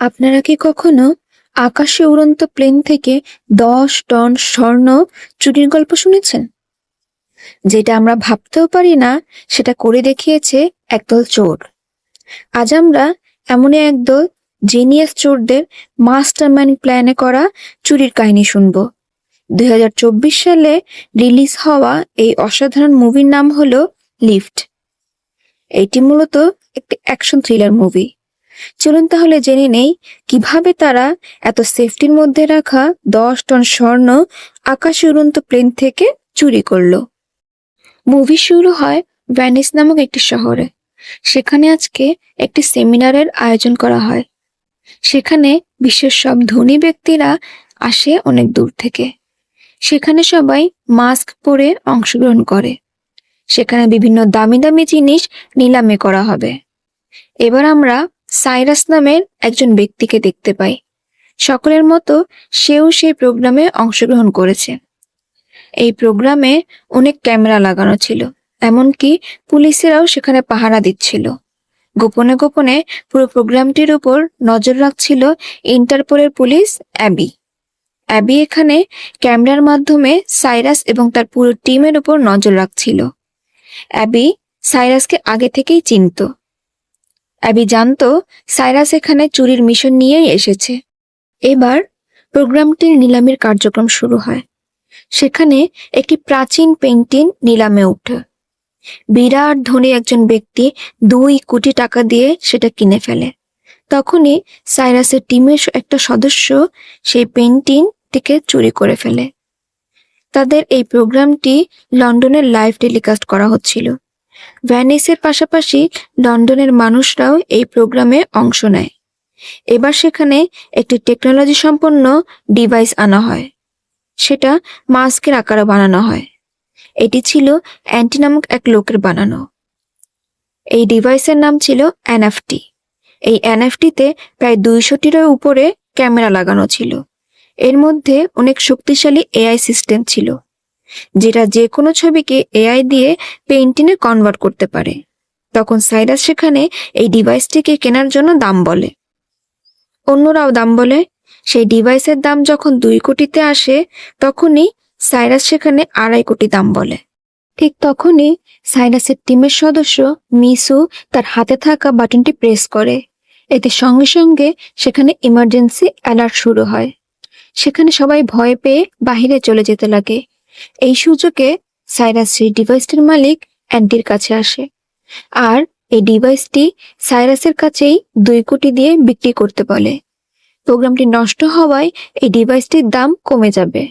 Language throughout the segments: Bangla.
আপনারা কি কখনো আকাশে উড়ন্ত প্লেন থেকে 10 টন স্বর্ণ চুরির গল্প শুনেছেন? যেটা আমরা ভাবতেও পারি না, সেটা করে দেখিয়েছে একদল চোর। আজ আমরা এমনই একদল জিনিয়াস চোরদের মাস্টারমাইন্ড প্ল্যানে করা চুরির কাহিনী শুনবো। 2024 সালে রিলিজ হওয়া এই অসাধারণ মুভির নাম হলো লিফট। এটি মূলত একটি অ্যাকশন থ্রিলার মুভি। চলুন তাহলে জেনে নেই কিভাবে তারা এত সেফটির মধ্যে রাখা 10 টন স্বর্ণ আকাশে উড়ন্ত প্লেন থেকে চুরি করলো। মুভি শুরু হয় ভ্যানিস নামক একটি শহরে। সেখানে আজকে একটি সেমিনারের আয়োজন করা হয়। সেখানে বিশ্বের সব ধনী ব্যক্তিরা আসে অনেক দূর থেকে। সেখানে সবাই মাস্ক পরে অংশগ্রহণ করে। সেখানে বিভিন্ন দামি দামি জিনিস নিলামে করা হবে। এবার আমরা সাইরাস নামের একজন ব্যক্তিকে দেখতে পাই। সকলের মতো সেও সেই প্রোগ্রামে অংশগ্রহণ করেছে। এই প্রোগ্রামে অনেক ক্যামেরা লাগানো ছিল, এমনকি পুলিশেরাও সেখানে পাহারা দিচ্ছিল। গোপনে গোপনে পুরো প্রোগ্রামটির উপর নজর রাখছিল ইন্টারপোলের পুলিশ অ্যাবি। অ্যাবি এখানে ক্যামেরার মাধ্যমে সাইরাস এবং তার পুরো টিমের উপর নজর রাখছিল। অ্যাবি সাইরাসকে আগে থেকেই চিনত। অ্যাবি জানতো সাইরাস এখানে চুরির মিশন নিয়েই এসেছে। এবার প্রোগ্রামটির নিলামের কার্যক্রম শুরু হয়। সেখানে একটি প্রাচীন পেইন্টিং নিলামে ওঠে। বিরাট ধনী একজন ব্যক্তি 2 কোটি টাকা দিয়ে সেটা কিনে ফেলে। তখনই সাইরাসের টিমের একটা সদস্য সেই পেইন্টিংটিকে চুরি করে ফেলে। তাদের এই প্রোগ্রামটি লন্ডনের লাইভ টেলিকাস্ট করা হচ্ছিল। ভ্যানিসের পাশাপাশি লন্ডনের মানুষরাও এই প্রোগ্রামে অংশ নেয়। এবার সেখানে একটি টেকনোলজি সম্পন্ন ডিভাইস আনা হয়। সেটা মাস্কের আকারে বানানো হয়। এটি ছিল অ্যান্টি নামক এক লোকের বানানো। এই ডিভাইসের নাম ছিল এনএফটি। এই এনএফটিতে প্রায় 200টিরও উপরে ক্যামেরা লাগানো ছিল। এর মধ্যে অনেক শক্তিশালী এআই সিস্টেম ছিল, যেটা যে কোনো ছবিকে এআই দিয়ে পেইন্টিংয়ে কনভার্ট করতে পারে। তখন সাইরাস সেখানে এই ডিভাইসটিকে কেনার জন্য দাম বলে। অন্যরাও দাম বলে। সেই ডিভাইসের দাম যখন 2 কোটিতে আসে, তখনই সাইরাস সেখানে 2.5 কোটি দাম বলে। ঠিক তখনই সাইরাসের টিমের সদস্য মিসু তার হাতে থাকা বাটনটি প্রেস করে। এতে সঙ্গে সঙ্গে সেখানে ইমার্জেন্সি অ্যালার্ট শুরু হয়। সেখানে সবাই ভয় পেয়ে বাহিরে চলে যেতে লাগে। এই সুযোগে সাইরাস সেই ডিভাইসটির মালিক অ্যান্টির কাছে আসে। আর এই ডিভাইসটি সাইরাসের কাছেই 2 কোটি দিয়ে বিক্রি করতে বলে। প্রোগ্রামটি নষ্ট হওয়ায় এই ডিভাইসটির দাম কমে যাবে,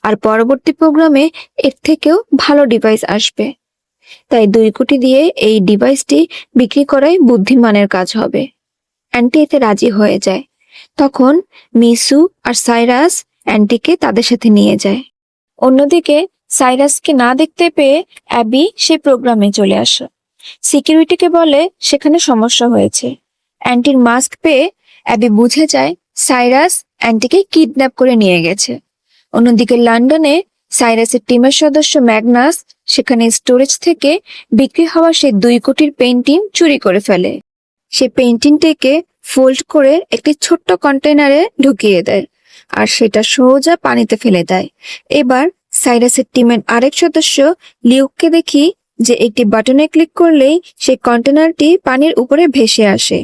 আর পরবর্তী প্রোগ্রামে এর থেকেও ভালো ডিভাইস আসবে। তাই 2 কোটি দিয়ে এই ডিভাইসটি বিক্রি করাই বুদ্ধিমানের কাজ হবে। অ্যান্টি এতে রাজি হয়ে যায়। তখন মিসু আর সাইরাস অ্যান্টিকে তাদের সাথে নিয়ে যায়। অন্যদিকে সাইরাসকে না দেখতে পেয়ে অ্যাবি সে প্রোগ্রামে চলে আসে। সিকিউরিটিকে বলে সেখানে সমস্যা হয়েছে। অ্যান্টির মাস্ক পেয়ে অ্যাবি বুঝে যায় সাইরাস অ্যান্টিকে কিডন্যাপ করে নিয়ে গেছে। অন্যদিকে লন্ডনে সাইরাসের টিমের সদস্য ম্যাগনাস সেখানে স্টোরেজ থেকে বিক্রি হওয়া সেই 2 কোটির পেইন্টিং চুরি করে ফেলে। সে পেইন্টিংটিকে ফোল্ড করে একটি ছোট্ট কন্টেনারে ঢুকিয়ে দেয়, আর সেটা সোজা পানিতে ফেলে দেয়। এবার সাইরাসের টিমের আরেক সদস্য লিউককে দেখি যে একটি বাটনে ক্লিক করলেই সেই কন্টেনারটি পানির উপরে ভেসে আসে,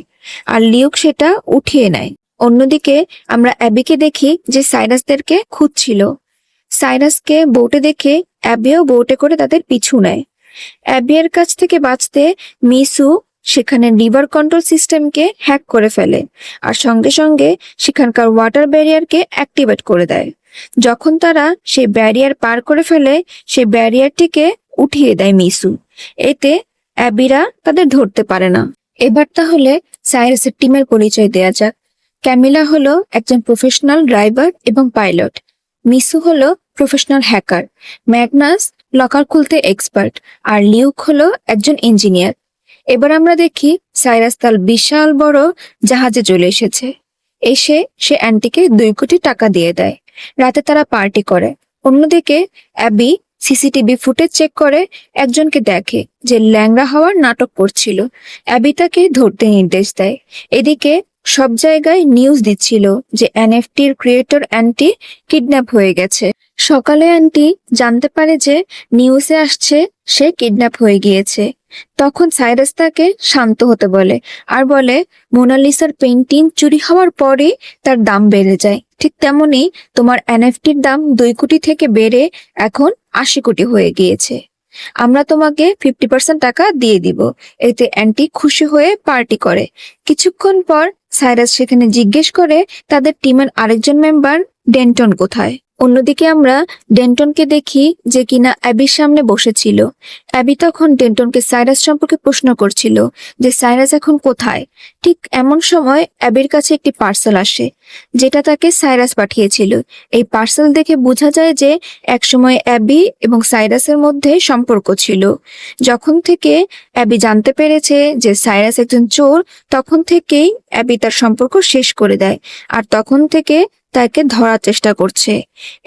আর লিউক সেটা উঠিয়ে নেয়। অন্যদিকে আমরা অ্যাবিকে দেখি যে সাইরাসদেরকে খুঁজছিল। সাইরাসকে বোটে দেখে অ্যাবিও বোটে করে তাদের পিছু নেয়। অ্যাবিয়ের কাছ থেকে বাঁচতে মিসু সেখানে রিভার কন্ট্রোল সিস্টেমকে হ্যাক করে ফেলে, আর সঙ্গে সঙ্গে সেখানকার ওয়াটার ব্যারিয়ারকে অ্যাক্টিভেট করে দেয়। যখন তারা সেই ব্যারিয়ার পার করে ফেলে, সেই ব্যারিয়ারটিকে উঠিয়ে দেয় মিসু। এতে অ্যাবিরা তাদের ধরতে পারে না। এবার তাহলে সাইরাসের টিমের পরিচয় দেয়া যাক। ক্যামিলা হলো একজন প্রফেশনাল ড্রাইভার এবং পাইলট। মিসু হলো প্রফেশনাল হ্যাকার। ম্যাগনাস লকার খুলতে এক্সপার্ট, আর লিউক হলো একজন ইঞ্জিনিয়ার। এবার আমরা দেখি সাইরাস তার বিশাল বড় জাহাজে চলে এসেছে। এসে সে অ্যান্টিকে 2 কোটি টাকা দিয়ে দেয়। রাতে তারা পার্টি করে। অন্যদিকে অ্যাবি সিসিটিভি ফুটেজ চেক করে একজনকে দেখে যে ল্যাংড়া হওয়ার নাটক করছিল। অ্যাবি তাকে ধরতে নির্দেশ দেয়। এদিকে সব জায়গায় নিউজ দিচ্ছিল যে এনএফটির ক্রিয়েটর অ্যান্টি কিডন্যাপ হয়ে গেছে। সকালে আন্টি জানতে পারে যে নিউজে আসছে সে কিডন্যাপ হয়ে গিয়েছে। তখন সাইরাস তাকে শান্ত হতে বলে আর বলে মোনালিসার পেইন্টিং চুরি হওয়ার পরে তার দাম বেড়ে যায়, ঠিক তেমনি তোমার এনএফটির দাম 2 কোটি থেকে বেড়ে এখন 80 কোটি হয়ে গিয়েছে। আমরা তোমাকে 50% টাকা দিয়ে দিব। এতে অ্যান্টি খুশি হয়ে পার্টি করে। কিছুক্ষণ পর সাইরাস সেখানে জিজ্ঞেস করে তাদের টিমের আরেকজন মেম্বার ডেন্টন কোথায়। অন্যদিকে আমরা ডেন্টনকে দেখি যে কিনা অ্যাবির সামনে বসেছিল। অ্যাবি তখন ডেন্টনকে সাইরাস সম্পর্কে প্রশ্ন করছিল যে সাইরাস এখন কোথায়। ঠিক এমন সময় অ্যাবির কাছে একটি পার্সেল আসে যেটা তাকে সাইরাস পাঠিয়েছিল। এই পার্সেল দেখে বোঝা যায় যে একসময় অ্যাবি এবং সাইরাসের মধ্যে সম্পর্ক ছিল। যখন থেকে অ্যাবি জানতে পেরেছে যে সাইরাস একজন চোর, তখন থেকেই অ্যাবি তার সম্পর্ক শেষ করে দেয় আর তখন থেকে তাকে ধরার চেষ্টা করছে।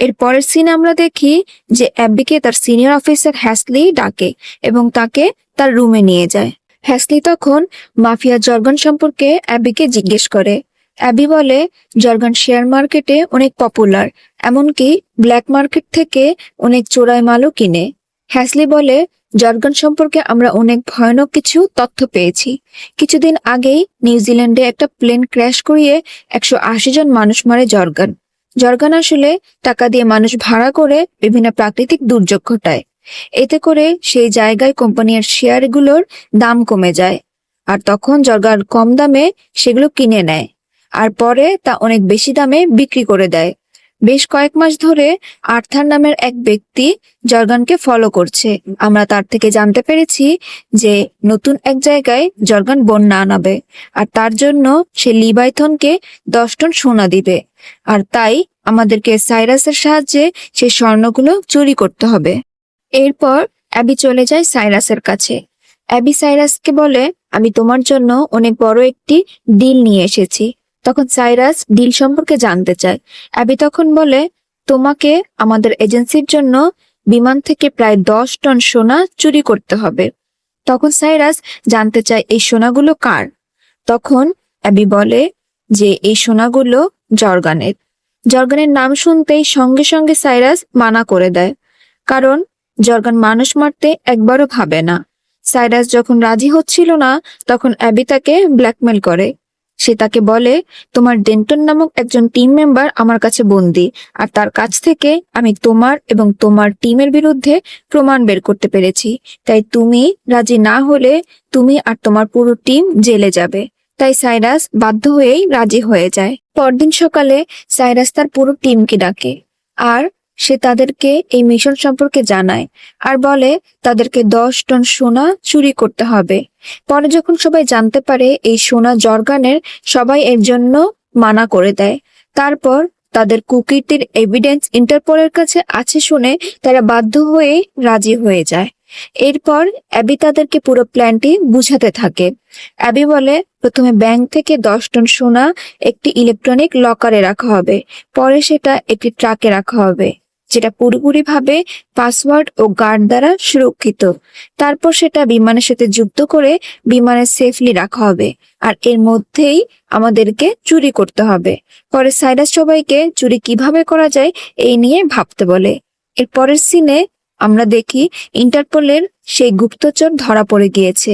এর পরের সিনে আমরা দেখি যে অ্যাবিকে তার সিনিয়র অফিসার হ্যাসলি ডাকে এবং তাকে তার রুমে নিয়ে যায়। হ্যাসলি তখন মাফিয়া জর্গন সম্পর্কে অ্যাবিকে জিজ্ঞেস করে। অ্যাবি বলে জর্গন শেয়ার মার্কেটে অনেক পপুলার, এমনকি ব্ল্যাক মার্কেট থেকে অনেক চোরাই মালও কিনে। হ্যাসলি বলে জর্গন সম্পর্কে আমরা অনেক ভয়ানক কিছু তথ্য পেয়েছি। কিছুদিন আগেই নিউজিল্যান্ডে একটা প্লেন ক্র্যাশ করিয়ে 180 জন মানুষ মারে জর্গন। জর্গন আসলে টাকা দিয়ে মানুষ ভাড়া করে বিভিন্ন প্রাকৃতিক দুর্যোগ ঘটায়। এতে করে সেই জায়গায় কোম্পানির শেয়ারগুলোর দাম কমে যায় আর তখন জর্গন কম দামে সেগুলো কিনে নেয় আর পরে তা অনেক বেশি দামে বিক্রি করে দেয়। বেশ কয়েক মাস ধরে আর্থার নামের এক ব্যক্তি জর্গানকে ফলো করছে। আমরা তার থেকে জানতে পেরেছি যে নতুন এক জায়গায় জর্গান বন্যা আনাবে আর তার জন্য সে লিভাইথনকে 10 টন সোনা দিবে। আর তাই আমাদেরকে সাইরাসের সাহায্যে সেই স্বর্ণগুলো চুরি করতে হবে। এরপর অ্যাবি চলে যায় সাইরাসের কাছে। অ্যাবি সাইরাসকে বলে আমি তোমার জন্য অনেক বড় একটি ডিল নিয়ে এসেছি। তখন সাইরাস ডিল সম্পর্কে জানতে চায়। অ্যাবি তখন বলে তোমাকে আমাদের এজেন্সির জন্য বিমান থেকে প্রায় 10 টন সোনা চুরি করতে হবে। তখন সাইরাস জানতে চায় এই সোনাগুলো কার। তখন অ্যাবি বলে যে এই সোনাগুলো জর্গানের। জর্গানের নাম শুনতেই সঙ্গে সঙ্গে সাইরাস মানা করে দেয়, কারণ জর্গান মানুষ মারতে একবারও ভাবে না। সাইরাস যখন রাজি হচ্ছিল না তখন অ্যাবি তাকে ব্ল্যাকমেল করে। সে তাকে বলে তোমার ডেন্টন নামক একজন টিম মেম্বার আমার কাছে বন্দী আর তার কাছ থেকে আমি তোমার এবং তোমার টিমের বিরুদ্ধে প্রমাণ বের করতে পেরেছি। তাই তুমি রাজি না হলে তুমি আর তোমার পুরো টিম জেলে যাবে। তাই সাইরাস বাধ্য হয়েই রাজি হয়ে যায়। পরদিন সকালে সাইরাস তার পুরো টিমকে ডাকে আর সে তাদেরকে এই মিশন সম্পর্কে জানায় আর বলে তাদেরকে 10 টন সোনা চুরি করতে হবে। পরে যখন সবাই জানতে পারে এই সোনা জর্গানের, সবাই এর জন্য মানা করে দেয়। তারপর তাদের কুকীর্তির এভিডেন্স ইন্টারপোলের কাছে আছে শুনে তারা বাধ্য হয়ে রাজি হয়ে যায়। এরপর অ্যাবি তাদেরকে পুরো প্ল্যানটি বুঝাতে থাকে। অ্যাবি বলে প্রথমে ব্যাংক থেকে 10 টন সোনা একটি ইলেকট্রনিক লকারে রাখা হবে, পরে সেটা একটি ট্রাকে রাখা হবে যেটা পুরোপুরিভাবে পাসওয়ার্ড ও গার্ড দ্বারা সুরক্ষিত। তারপর সেটা বিমানের সাথে যুক্ত করে বিমানে সেফলি রাখা হবে আর এর মধ্যেই আমাদেরকে চুরি করতে হবে। পরে সাইরাস সবাইকে চুরি কিভাবে করা যায় এই নিয়ে ভাবতে বলে। এর পরের সিনে আমরা দেখি ইন্টারপোলের সেই গুপ্তচর ধরা পড়ে গিয়েছে।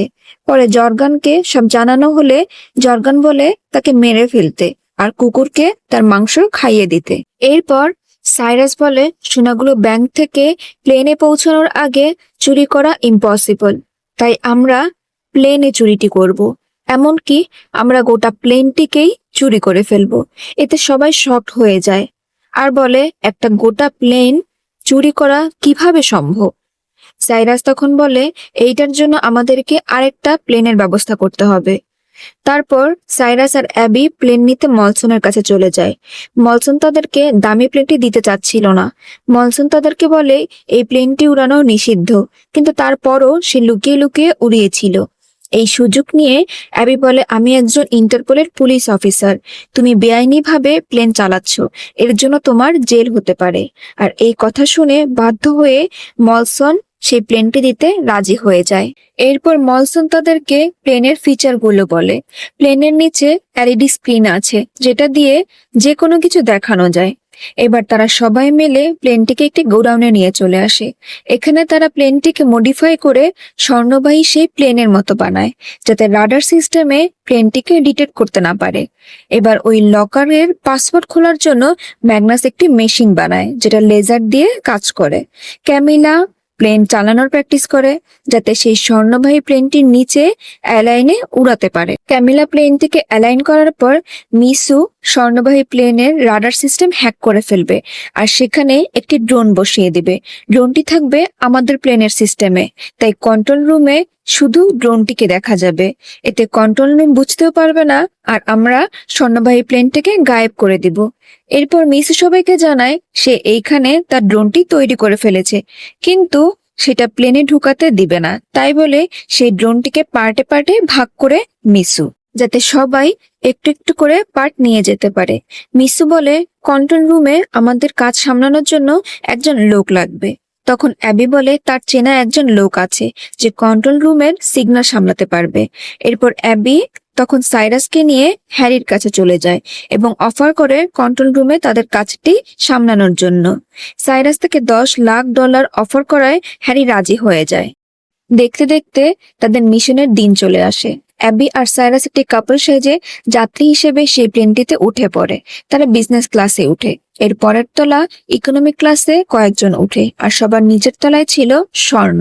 পরে জর্গানকে সব জানানো হলে জর্গান বলে তাকে মেরে ফেলতে আর কুকুরকে তার মাংস খাইয়ে দিতে। এরপর সাইরাস বলে সোনাগুলো ব্যাংক থেকে প্লেনে পৌঁছানোর আগে চুরি করা ইম্পসিবল, তাই আমরা প্লেনে চুরিটি করব। এমনকি আমরা গোটা প্লেনটিকেই চুরি করে ফেলবো। এতে সবাই শকড হয়ে যায় আর বলে একটা গোটা প্লেন চুরি করা কিভাবে সম্ভব। সাইরাস তখন বলে এইটার জন্য আমাদেরকে আরেকটা প্লেনের ব্যবস্থা করতে হবে। তারপর সাইরাস আর অ্যাবি প্লেন নিতে মলসনের কাছে চলে যায়। মলসন তাদেরকে দামি প্লেনটি দিতে চাচ্ছিল না। মলসন তাদেরকে বলে এই প্লেনটি উড়ানো নিষিদ্ধ, কিন্তু তারপরও সে লুকিয়ে লুকিয়ে উড়িয়েছিল। এই সুযোগ নিয়ে অ্যাবি বলে আমি একজন ইন্টারপোলের পুলিশ অফিসার, তুমি বেআইনিভাবে প্লেন চালাচ্ছ, এর জন্য তোমার জেল হতে পারে। আর এই কথা শুনে বাধ্য হয়ে মলসন সেই প্লেনটি দিতে রাজি হয়ে যায়। এরপর মলসন তাদেরকে প্লেনের ফিচারগুলো বলে। প্লেনের নিচে এলইডি স্ক্রিন আছে যেটা দিয়ে যে কোনো কিছু দেখানো যায়। এবার তারা সবাই মিলে প্লেনটিকে একটি গোডাউনে নিয়ে চলে আসে। এখানে তারা প্লেনটিকে মডিফাই করে স্বর্ণবাহী সেই প্লেনের মতো বানায়, যাতে রাডার সিস্টেমে প্লেনটিকে ডিটেক্ট করতে না পারে। এবার ওই লকারের পাসওয়ার্ড খোলার জন্য ম্যাগনাস একটি মেশিন বানায় যেটা লেজার দিয়ে কাজ করে। ক্যামিলা প্লেন চালানোর প্র্যাকটিস করে যাতে সেই স্বর্ণবাহী প্লেনটির নিচে অ্যালাইনে উড়াতে পারে। ক্যামিলা প্লেনটিকে অ্যালাইন করার পর মিসু স্বর্ণবাহী প্লেনের রাডার সিস্টেম হ্যাক করে ফেলবে আর সেখানে একটি ড্রোন বসিয়ে দিবে। ড্রোনটি থাকবে আমাদের প্লেনের সিস্টেমে, তাই কন্ট্রোল রুমে শুধু ড্রোনটিকে দেখা যাবে। এতে কন্ট্রোল রুম বুঝতেও পারবে না আর আমরা স্বর্ণবাহী প্লেনটিকে গায়েব করে দিব। এরপর মিসু সবাইকে জানায় সে এইখানে তার ড্রোনটি তৈরি করে ফেলেছে, কিন্তু সেটা প্লেনে ঢুকাতে দিবে না। তাই বলে সেই ড্রোনটিকে পার্টে পার্টে ভাগ করে মিসু, যাতে সবাই একটু একটু করে পার্ট নিয়ে যেতে পারে। মিসু বলে কন্ট্রোল রুমে আমাদের কাজ সামলানোর জন্য একজন লোক লাগবে। তখন অ্যাবি বলে তার চেনা একজন লোক আছে যে কন্ট্রোল রুমের সিগন্যাল সামলাতে পারবে। এরপর অ্যাবি তখন সাইরাসকে নিয়ে হ্যারির কাছে চলে যায় এবং অফার করে কন্ট্রোল রুমে তাদের কাজটি সামলানোর জন্য। সাইরাস থেকে $10 লাখ অফার করায় হ্যারি রাজি হয়ে যায়। দেখতে দেখতে তাদের মিশনের দিন চলে আসে। অ্যাবি আর সাইরাস একটি কাপল সেজে যাত্রী হিসেবে সেই প্লেনটিতে উঠে পড়ে। তারা বিজনেস ক্লাসে উঠে। এর পরের তলা ইকোনমিক ক্লাসে কয়েকজন উঠে আর সবার নিচের তলায় ছিল স্বর্ণ।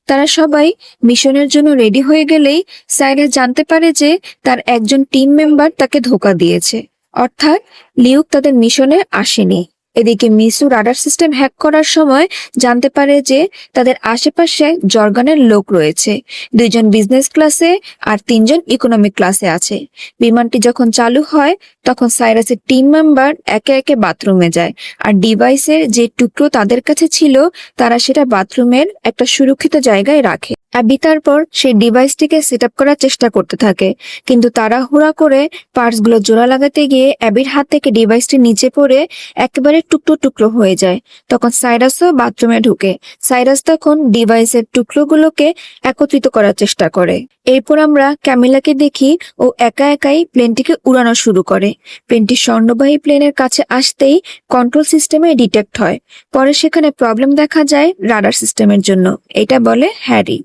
তারা সবাই মিশনের জন্য রেডি হয়ে গেলেই সাইরাস জানতে পারে যে তার একজন টিম মেম্বার তাকে ধোঁকা দিয়েছে, অর্থাৎ লিউক তাদের মিশনে আসেনি। এদিকে মিসু রাডার সিস্টেম হ্যাক করার সময় জানতে পারে যে তাদের আশেপাশে জর্গানের লোক রয়েছে। 2জন বিজনেস ক্লাসে আর 3জন ইকোনমিক ক্লাসে আছে। বিমানটি যখন চালু হয় তখন সাইরাসের টিম মেম্বার একে একে বাথরুমে যায় আর ডিভাইসের যে টুকরো তাদের কাছে ছিল তারা সেটা বাথরুমের একটা সুরক্ষিত জায়গায় রাখে। অ্যাবি তারপর সেই ডিভাইসটিকে সেট আপ করার চেষ্টা করতে থাকে, কিন্তু তাড়াহুড়া করে পার্টসগুলো জোড়া লাগাতে গিয়ে অ্যাবির হাত থেকে ডিভাইসটি নিচে পড়ে একেবারে টুকরো টুকরো হয়ে যায়। তখন সাইরাসও বাথরুমে ঢুকে। সাইরাস তখন ডিভাইসের টুকরোগুলোকে একত্রিত করার চেষ্টা করে। এরপর আমরা ক্যামিলাকে দেখি ও একা একাই প্লেনটিকে উড়ানো শুরু করে। প্লেনটি স্বর্ণবাহী প্লেনের কাছে আসতেই কন্ট্রোল সিস্টেমে ডিটেক্ট হয়। পরে সেখানে প্রবলেম দেখা যায় রাডার সিস্টেমের জন্য, এটা বলে হ্যারি।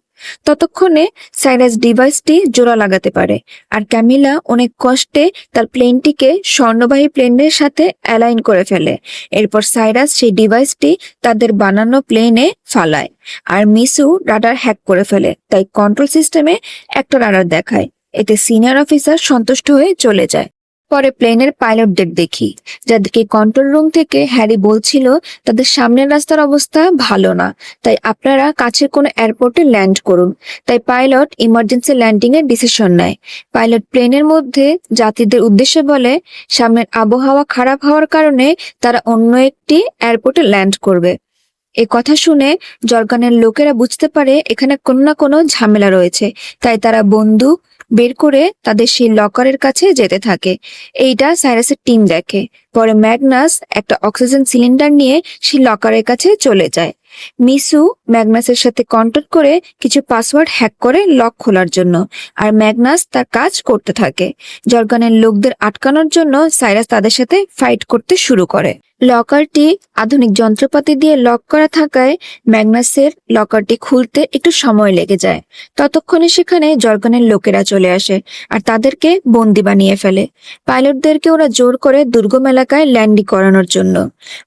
ততক্ষণে সাইরাস ডিভাইসটি জোড়া লাগাতে পারে আর ক্যামিলা অনেক কষ্টে তার প্লেনটিকে স্বর্ণবাহী প্লেনের সাথে অ্যালাইন করে ফেলে। এরপর সাইরাস সেই ডিভাইসটি তাদের বানানো প্লেনে ফালায় আর মিসু রাডার হ্যাক করে ফেলে, তাই কন্ট্রোল সিস্টেমে একটা রাডার দেখায়। এতে সিনিয়র অফিসার সন্তুষ্ট হয়ে চলে যায়। পরে প্লেনের পাইলটদের দেখি, যাদেরকে কন্ট্রোল রুম থেকে হ্যারি বলছিল তাদের সামনের রাস্তার অবস্থা ভালো না, তাই আপনারা কাছের কোনো এয়ারপোর্টে ল্যান্ড করুন। তাই পাইলট ইমার্জেন্সি ল্যান্ডিং এর ডিসিশন নেয়। পাইলট প্লেনের মধ্যে যাত্রীদের উদ্দেশ্যে বলে সামনের আবহাওয়া খারাপ হওয়ার কারণে তারা অন্য একটি এয়ারপোর্টে ল্যান্ড করবে। এ কথা শুনে জর্গানের লোকেরা বুঝতে পারে এখানে কোনো না কোনো ঝামেলা রয়েছে, তাই তারা বন্দুক বের করে তাদের সেই লকারের কাছে যেতে থাকে। এইটা সাইরাসের টিম দেখে। পরে ম্যাগনাস একটা অক্সিজেন সিলিন্ডার নিয়ে সেই লকারের কাছে চলে যায়। মিসু ম্যাগনাসের সাথে কন্ট্যাক্ট করে কিছু পাসওয়ার্ড হ্যাক করে লক খোলার জন্য, আর ম্যাগনাস তার কাজ করতে থাকে। জর্গানের লোকদের আটকানোর জন্য সাইরাস তাদের সাথে ফাইট করতে শুরু করে। লকারটি আধুনিক যন্ত্রপাতি দিয়ে লক করা থাকায় ম্যাগনাসের লকারটি খুলতে একটু সময় লেগে যায়। ততক্ষণে সেখানে জর্গানের লোকেরা চলে আসে আর তাদেরকে বন্দি বানিয়ে ফেলে। পাইলটদেরকে ওরা জোর করে দুর্গম এলাকায় ল্যান্ডিং করানোর জন্য।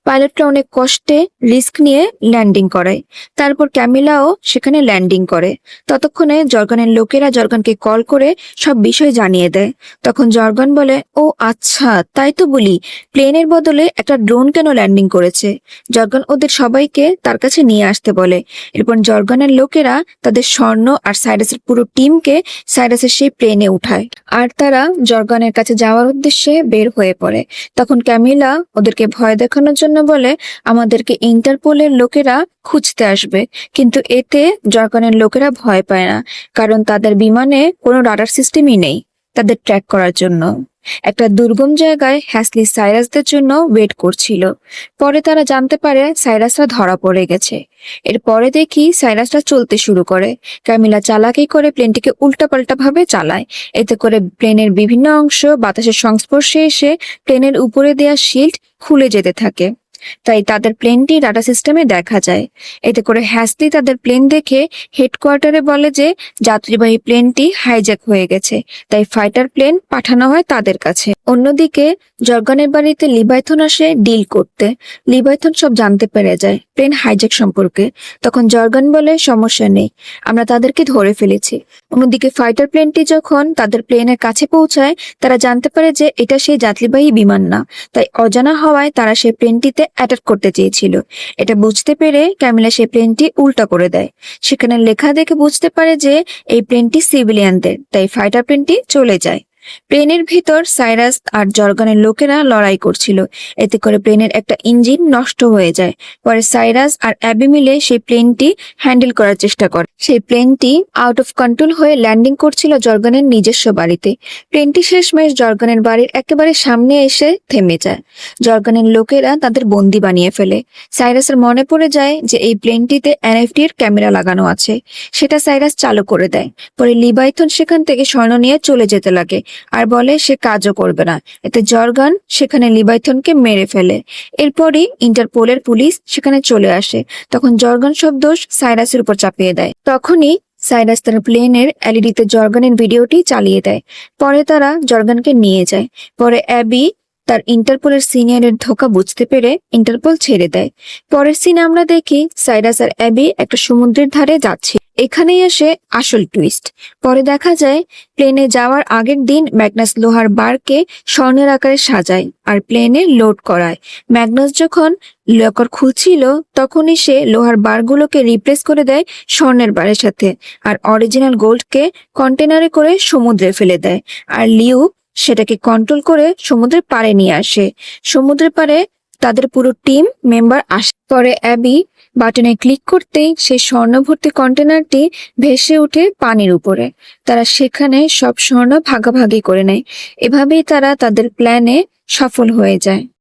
পাইলটরা অনেক কষ্টে রিস্ক নিয়ে ল্যান্ডিং করায়। তারপর ক্যামিলাও সেখানে ল্যান্ডিং করে। ততক্ষণে জর্গানের লোকেরা জর্গানকে কল করে সব বিষয় জানিয়ে দেয়। তখন জর্গান বলে, ও আচ্ছা, তাই তো বলি প্লেনের বদলে একটা ড্রোন কেন ল্যান্ডিং করেছে। জর্গান ওদের সবাইকে তার কাছে নিয়ে আসতে বলে। এরপর জর্গানের লোকেরা তাদের স্বর্ণ আর সাইরাসের পুরো টিমকে সাইরাসের সেই প্লেনে উঠায় আর তারা জর্গানের কাছে যাওয়ার উদ্দেশ্যে বের হয়ে পড়ে। তখন ক্যামিলা ওদেরকে ভয় দেখানোর জন্য বলে আমাদেরকে ইন্টারপোলের লোকেরা খুঁজতে আসবে, কিন্তু এতে জর্গানের লোকেরা ভয় পায় না, কারণ তাদের বিমানে কোনো রাডার সিস্টেমই নেই তাদের ট্র্যাক করার জন্য। একটা দুর্গম জায়গায় হ্যাসলি সাইরাসদের জন্য ওয়েট করছিল। পরে তারা জানতে পারে সাইরাসরা ধরা পড়ে গেছে। এরপরে দেখি সাইরাসরা চলতে শুরু করে। ক্যামিলা চালাকি করে প্লেনটিকে উল্টাপাল্টা ভাবে চালায়। এতে করে প্লেনের বিভিন্ন অংশ বাতাসের সংস্পর্শে এসে প্লেনের উপরে দেয়া শিল্ড খুলে যেতে থাকে। তাই তাদের প্লেনটি ডাটা সিস্টেমে দেখা যায়। এতে করে হ্যাসলি তাদের প্লেন দেখে হেডকোয়ার্টারে বলে যে যাত্রীবাহী প্লেনটি হাইজ্যাক হয়ে গেছে, তাই ফাইটার প্লেন পাঠানো হয় তাদের কাছে। অন্যদিকে জর্গানের বাড়িতে লিভাইথন আসে ডিল করতে। লিভাইথন সব জানতে পেরে যায় প্লেন হাইজ্যাক সম্পর্কে। তখন জর্গান বলে সমস্যা নেই, আমরা তাদেরকে ধরে ফেলেছি। অন্যদিকে ফাইটার প্লেনটি যখন তাদের প্লেনের কাছে পৌঁছায়, তারা জানতে পারে যে এটা সেই যাত্রীবাহী বিমান না। তাই অজানা হওয়ায় তারা সেই প্লেনটিতে অ্যাটাক করতে চেয়েছিল। এটা বুঝতে পেরে ক্যামিলা সেই প্লেনটি উল্টা করে দেয়। সেখানে লেখা দেখে বুঝতে পারে যে এই প্লেনটি সিভিলিয়ানদের, তাই ফাইটার প্লেনটি চলে যায়। প্লেনের ভিতর সাইরাস আর জর্গানের লোকেরা লড়াই করছিল। এতে করে প্লেনের একটা ইঞ্জিন নষ্ট হয়ে যায়। পরে সাইরাস আর অ্যাবি মিলে সেই প্লেনটি হ্যান্ডেল করার চেষ্টা করে। সেই প্লেনটি আউট অফ কন্ট্রোল হয়ে ল্যান্ডিং করছিল জর্গানের নিজস্ব বাড়িতে। প্লেনটি শেষমেশ জর্গানের বাড়ির একেবারে সামনে এসে থেমে যায়। জর্গানের লোকেরা তাদের বন্দি বানিয়ে ফেলে। সাইরাসের মনে পড়ে যায় যে এই প্লেনটিতে এনএফটি এর ক্যামেরা লাগানো আছে। সেটা সাইরাস চালু করে দেয়। পরে লিভাইথন সেখান থেকে স্বর্ণ নিয়ে চলে যেতে লাগে আর বলে সে কাজও করবে না। এতে জর্গান সেখানে লিভাইথনকে মেরে ফেলে। এরপরই ইন্টারপোলের পুলিশ সেখানে চলে আসে। তখন জর্গান সব দোষ সাইরাসের উপর চাপিয়ে দেয়। তখনই সাইরাস তার প্লেনের এলইডিতে জর্গানের ভিডিওটি চালিয়ে দেয়। পরে তারা জর্গানকে নিয়ে যায়। পরে অ্যাবি তার ইন্টারপোলের সিনিয়রের ধোঁকা বুঝতে পেরে ইন্টারপোল ছেড়ে দেয়। পরের সিনে আমরা দেখি সাইরাস আর অ্যাবি একটা সমুদ্রের ধারে যাচ্ছে। এখানেই আসে আসল টুইস্ট। পরে দেখা যায় প্লেনে যাওয়ার আগের দিন ম্যাগনাস লোহার বারকে স্বর্ণের আকারে সাজায় আর প্লেনে লোড করায়। ম্যাগনাস যখন লকার খুলছিল তখনই সে লোহার বারগুলোকে রিপ্লেস করে দেয় স্বর্ণের বারের সাথে, আর অরিজিনাল গোল্ডকে কন্টেনারে করে সমুদ্রে ফেলে দেয়। আর লিউ সেটাকে কন্ট্রোল করে সমুদ্রের পাড়ে নিয়ে আসে। সমুদ্রের পাড়ে তাদের পুরো টিম মেম্বার আসে। পরে অ্যাবি বাটনে ক্লিক করতেই সেই স্বর্ণ ভর্তি কন্টেনারটি ভেসে ওঠে পানির উপরে। তারা সেখানে সব স্বর্ণ ভাগাভাগি করে নেয়। এভাবেই তারা তাদের প্ল্যানে সফল হয়ে যায়।